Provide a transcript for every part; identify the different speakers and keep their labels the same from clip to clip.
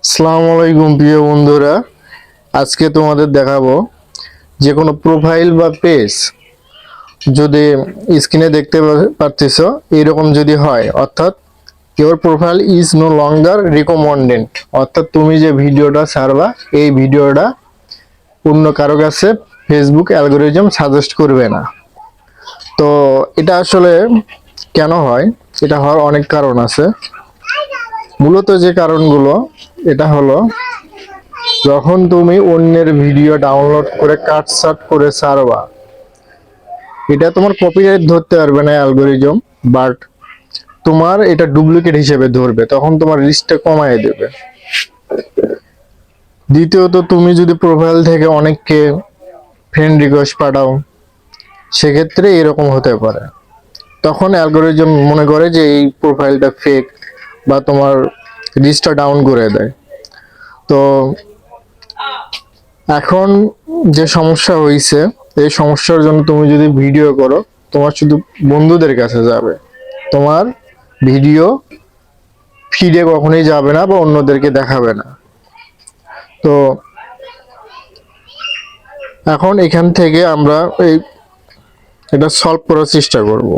Speaker 1: আসসালামু আলাইকুম প্রিয় বন্ধুরা, আজকে তোমাদের দেখাবো যে কোনো প্রোফাইল বা পেজ যদি স্ক্রিনে দেখতে পারতেছো এরকম যদি হয়, অর্থাৎ your profile is no longer recommended, অর্থাৎ তুমি যে ভিডিওটা ছাড়বা এই ভিডিওটা অন্য কারো কাছে ফেসবুক অ্যালগোরিদম সাজেস্ট করবে না। তো এটা আসলে কেন হয়? এটা হওয়ার অনেক কারণ আছে। মূলত যে কারণগুলো, এটা হলো যখন তুমি অন্যের ভিডিও ডাউনলোড করে কাটছাট করে ছাড়বা, এটা তোমার কপিরাইট ধরতে পারবে না অ্যালগোরিদম, বাট তোমার এটা ডুপ্লিকেট হিসেবে ধরবে, তখন তোমার রিস্কটা কমায় দেবে। দ্বিতীয়ত, তুমি যদি প্রোফাইল থেকে অনেককে ফ্রেন্ড রিকোয়েস্ট পাঠাও, সেক্ষেত্রে এরকম হতে পারে, তখন অ্যালগোরিদম মনে করে যে এই প্রোফাইলটা ফেক বা তোমার রিস্কটা ডাউন করে দেয়। তো এখন যে সমস্যা হয়েছে, এই সমস্যার জন্য তুমি যদি ভিডিও করো, তোমার শুধু বন্ধুদের কাছে যাবে, তোমার ভিডিও ফিডে কখনোই যাবে না বা অন্যদেরকে দেখাবে না। তো এখন এখান থেকে আমরা এটা সলভ করার চেষ্টা করব।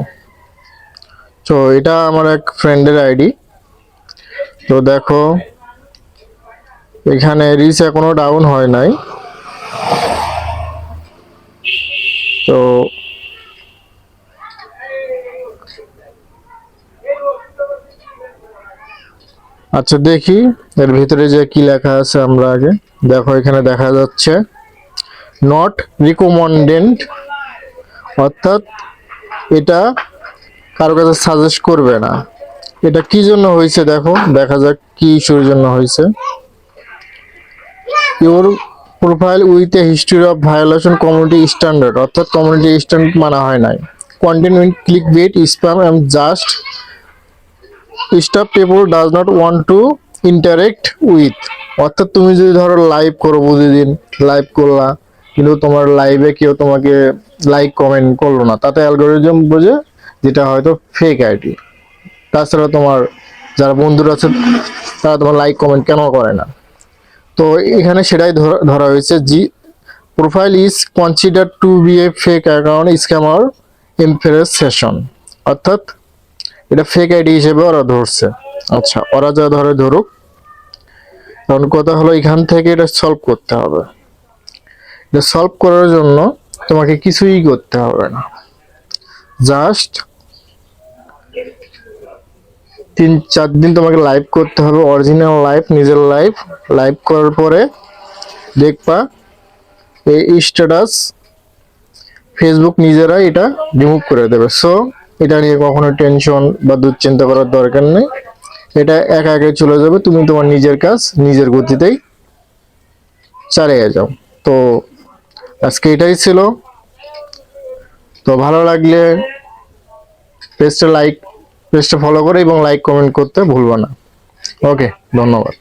Speaker 1: তো এটা আমার এক ফ্রেন্ডের আইডি। তো দেখো, এখানে রিচ এখনো ডাউন হয় নাই। তো আচ্ছা, দেখি এর ভিতরে যে কি লেখা আছে। আমরা আগে দেখো, এখানে দেখা যাচ্ছে নট রিকমেন্ডেড, অর্থাৎ এটা কারো কাছে সাজেস্ট করবে না। এটা কি জন্য হয়েছে দেখো, দেখা যাক কি ইস্যুর জন্য হয়েছে। Your profile with a history of violation community standard, অর্থাৎ কমিউনিটি স্ট্যান্ডার্ড মানা হয় নাই। Content with click bait spam and just stuff people does not want to interact with, অর্থাৎ তুমি যদি ধরো লাইভ করো, প্রতিদিন লাইভ করলা, কিন্তু তোমার লাইভে কেউ তোমাকে লাইক কমেন্ট করলো না, তাতে অ্যালগোরিদম বোঝে যেটা হয়তো ফেক আইডি। তাছাড়া তোমার যারা বন্ধুরা আছে তারা তোমার লাইক কমেন্ট কেন করে না? তো এখানে সেটাই ধরা হয়েছে, the profile is consider to be a fake account scam or impersonation, অর্থাৎ এটা ফেক আইডি হিসেবে ওরা ধরছে। আচ্ছা, ওরা যা ধরে ধরুক, কারণ কথা হলো এখান থেকে এটা সলভ করতে হবে। এটা সলভ করার জন্য তোমাকে কিছুই করতে হবে না, জাস্ট 3-4 দিন তোমাকে লাইভ করতে হবে, অরিজিনাল লাইভ, নিজের লাইভ। লাইভ করার পরে দেখবা এই স্ট্যাটাস ফেসবুক নিজেরাই এটা রিমুভ করে দেবে। সো এটা নিয়ে কখনো টেনশন বা দুশ্চিন্তা করার দরকার নেই, এটা একা একা চলে যাবে, তুমি তোমার নিজের কাজ নিজের গতিতেই চালিয়ে যাও। তো আজকে এটাই ছিল। তো ভালো লাগলে পেজটা ফলো করে এবং লাইক কমেন্ট করতে ভুলবা না। ওকে, ধন্যবাদ।